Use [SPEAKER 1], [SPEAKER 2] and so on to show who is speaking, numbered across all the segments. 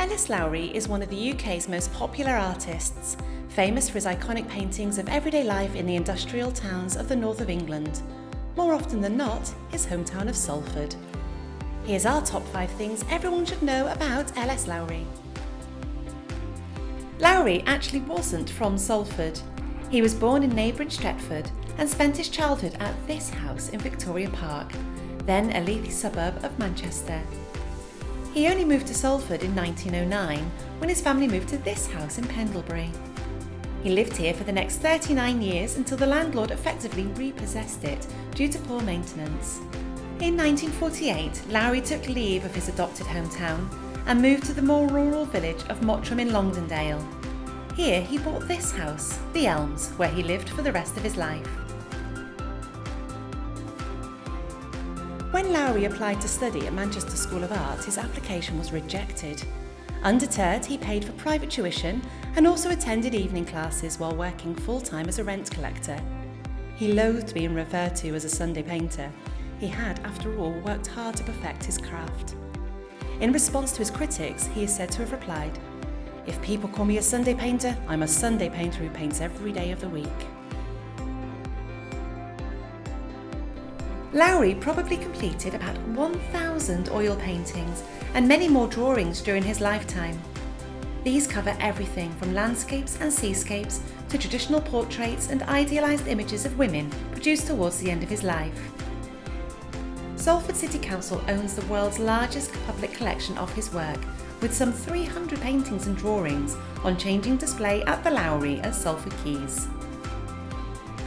[SPEAKER 1] L.S Lowry is one of the UK's most popular artists, famous for his iconic paintings of everyday life in the industrial towns of the north of England, more often than not, his hometown of Salford. Here's our top 5 things everyone should know about L.S Lowry. Lowry actually wasn't from Salford. He was born in neighbouring Stretford and spent his childhood at this house in Victoria Park, then a leafy suburb of Manchester. He only moved to Salford in 1909 when his family moved to this house in Pendlebury. He lived here for the next 39 years until the landlord effectively repossessed it due to poor maintenance. In 1948, Lowry took leave of his adopted hometown and moved to the more rural village of Mottram-in-Longdendale. Here he bought this house, The Elms, where he lived for the rest of his life. When Lowry applied to study at Manchester School of Art, his application was rejected. Undeterred, he paid for private tuition and also attended evening classes while working full-time as a rent collector. He loathed being referred to as a Sunday painter. He had, after all, worked hard to perfect his craft. In response to his critics, he is said to have replied, "If people call me a Sunday painter, I'm a Sunday painter who paints every day of the week." Lowry probably completed about 1,000 oil paintings and many more drawings during his lifetime. These cover everything from landscapes and seascapes to traditional portraits and idealised images of women produced towards the end of his life. Salford City Council owns the world's largest public collection of his work, with some 300 paintings and drawings on changing display at the Lowry at Salford Quays.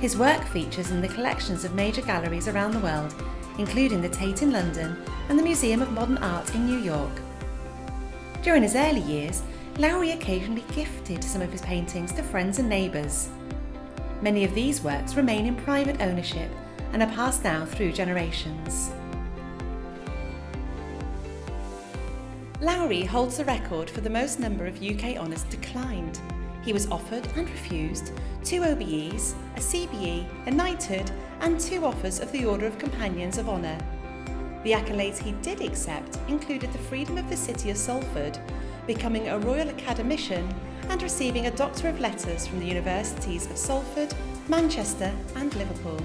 [SPEAKER 1] His work features in the collections of major galleries around the world, including the Tate in London and the Museum of Modern Art in New York. During his early years, Lowry occasionally gifted some of his paintings to friends and neighbours. Many of these works remain in private ownership and are passed down through generations. Lowry holds the record for the most number of UK honours declined. He was offered and refused 2 OBEs, a CBE, a knighthood and 2 offers of the Order of Companions of Honour. The accolades he did accept included the Freedom of the City of Salford, becoming a Royal Academician and receiving a Doctor of Letters from the Universities of Salford, Manchester and Liverpool.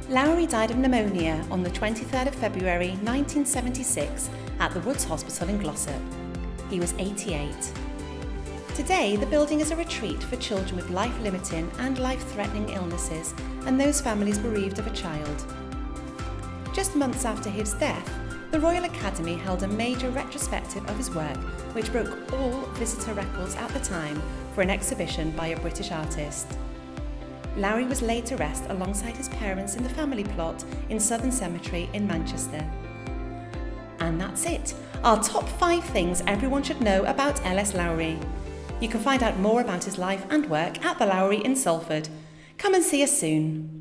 [SPEAKER 1] Lowry died of pneumonia on the 23rd of February 1976 at the Woods Hospital in Glossop. He was 88. Today, the building is a retreat for children with life-limiting and life-threatening illnesses and those families bereaved of a child. Just months after his death, the Royal Academy held a major retrospective of his work, which broke all visitor records at the time for an exhibition by a British artist. Lowry was laid to rest alongside his parents in the family plot in Southern Cemetery in Manchester. And that's it, our top 5 things everyone should know about L.S Lowry. You can find out more about his life and work at the Lowry in Salford. Come and see us soon.